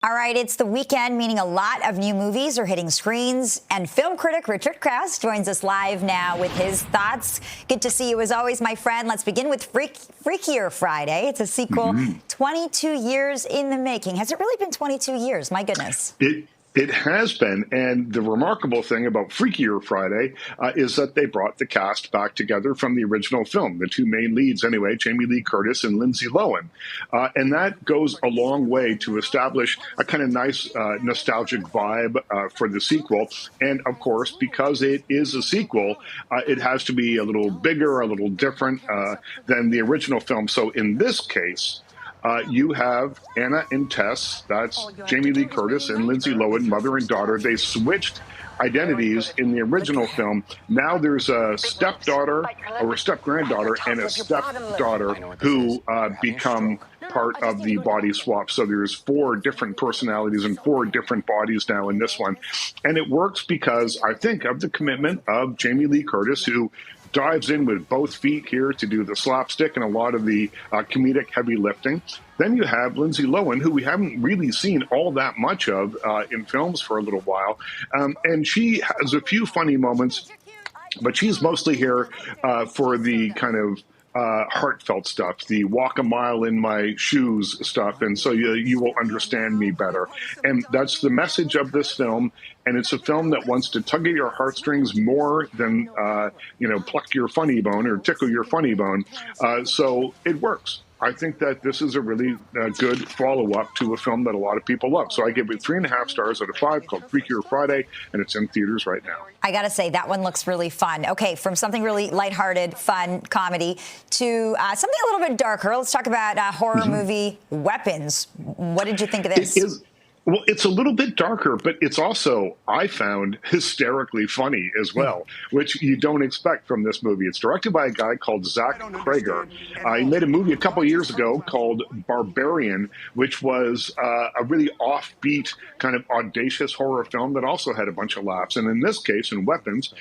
All right, it's the weekend, meaning a lot of new movies are hitting screens, and film critic Richard Crouse joins us live now with his thoughts. Good to see you as always, my friend. Let's begin with Freakier Friday. It's a sequel 22 years in the making. Has it really been 22 years? My goodness. It has been, and the remarkable thing about Freakier Friday is that they brought the cast back together from the original film, the two main leads anyway, Jamie Lee Curtis and Lindsay Lohan. And that goes a long way to establish a kind of nice nostalgic vibe for the sequel. And of course, because it is a sequel, it has to be a little bigger, a little different than the original film. So in this case, you have Anna and Tess, that's Jamie Lee Curtis and Lindsay Lohan, mother and daughter. They switched identities in the original film. Now there's a stepdaughter or a step-granddaughter and a stepdaughter who become part of the body swap. So there's 4 different personalities and 4 different bodies now in this one. And it works because I think of the commitment of Jamie Lee Curtis, who dives in with both feet here to do the slapstick and a lot of the comedic heavy lifting. Then you have Lindsay Lohan, who we haven't really seen all that much of in films for a little while. And she has a few funny moments, but she's mostly here for the kind of heartfelt stuff, the walk a mile in my shoes stuff, and so you will understand me better. And that's the message of this film, and it's a film that wants to tug at your heartstrings more than, pluck your funny bone or tickle your funny bone. So it works. I think that this is a really good follow-up to a film that a lot of people love. So I give it 3.5 stars out of 5, called Freakier Friday, and it's in theaters right now. I got to say, that one looks really fun. Okay, from something really lighthearted, fun, comedy, to something a little bit darker. Let's talk about horror movie Weapons. What did you think of this? Well, it's a little bit darker, but it's also, I found, hysterically funny as well, which you don't expect from this movie. It's directed by a guy called Zach Krager. He made a movie a couple years ago called Barbarian, which was a really offbeat, kind of audacious horror film that also had a bunch of laughs. And in this case, in Weapons,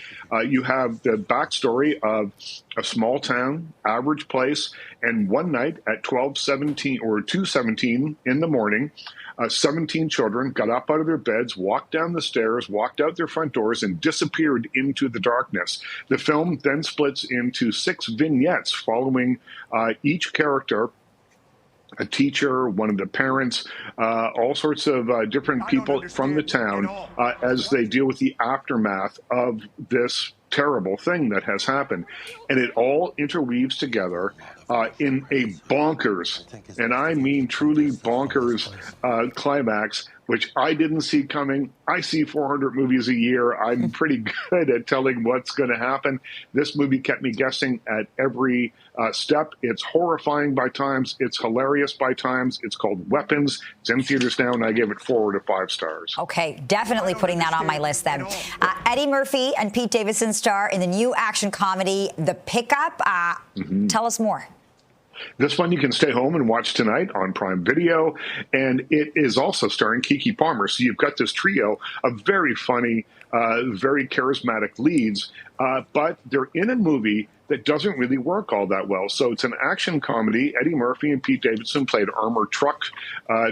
you have the backstory of a small town, average place, and one night at 2:17 in the morning, 17 children got up out of their beds, walked down the stairs, walked out their front doors, and disappeared into the darkness. The film then splits into 6 vignettes following each character, a teacher, one of the parents, all sorts of different people from the town as they deal with the aftermath of this terrible thing that has happened. And it all interweaves together in a bonkers, and I mean truly bonkers, climax, which I didn't see coming. I see 400 movies a year. I'm pretty good at telling what's going to happen. This movie kept me guessing at every step. It's horrifying by times. It's hilarious by times. It's called Weapons. It's in theaters now, and I give it 4 out of 5 stars. Okay, definitely putting that on my list then. Eddie Murphy and Pete Davidson star in the new action comedy, The Pickup. Tell us more. This one you can stay home and watch tonight on Prime Video, and it is also starring Keke Palmer. So you've got this trio of very funny, very charismatic leads, but they're in a movie that doesn't really work all that well. So it's an action comedy. Eddie Murphy and Pete Davidson played armored truck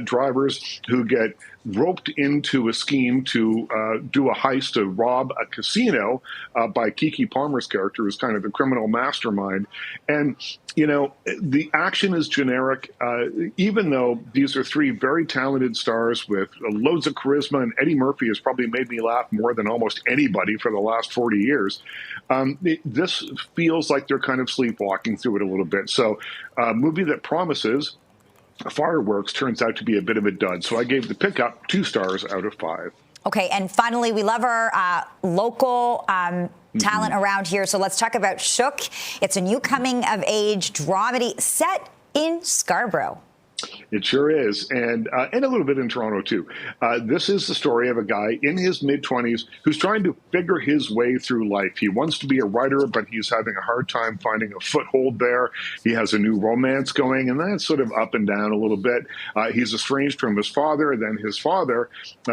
drivers who get roped into a scheme to do a heist to rob a casino by Keke Palmer's character, who's kind of the criminal mastermind. And, the action is generic, even though these are 3 very talented stars with loads of charisma, and Eddie Murphy has probably made me laugh more than almost anybody for the last 40 years. This feels like they're kind of sleepwalking through it a little bit. So a movie that promises fireworks turns out to be a bit of a dud. So I gave The Pickup 2 stars out of 5. Okay, and finally, we love our local talent around here. So let's talk about Shook. It's a new coming-of-age dramedy set in Scarborough. It sure is, and a little bit in Toronto, too. This is the story of a guy in his mid-20s who's trying to figure his way through life. He wants to be a writer, but he's having a hard time finding a foothold there. He has a new romance going, and that's sort of up and down a little bit. He's estranged from his father. Then his father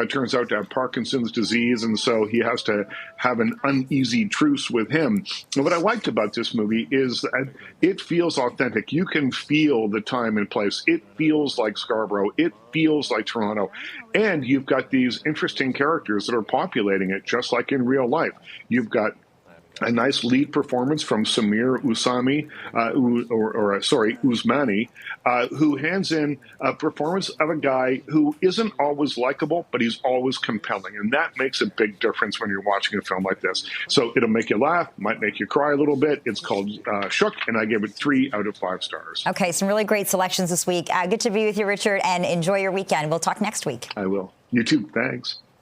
turns out to have Parkinson's disease, and so he has to have an uneasy truce with him. And what I liked about this movie is that it feels authentic. You can feel the time and place. It feels like Scarborough. It feels like Toronto. And you've got these interesting characters that are populating it, just like in real life. You've got a nice lead performance from Samir Usmani, who hands in a performance of a guy who isn't always likable, but he's always compelling. And that makes a big difference when you're watching a film like this. So it'll make you laugh, might make you cry a little bit. It's called Shook, and I give it 3 out of 5 stars. Okay, some really great selections this week. Good to be with you, Richard, and enjoy your weekend. We'll talk next week. I will. You too. Thanks.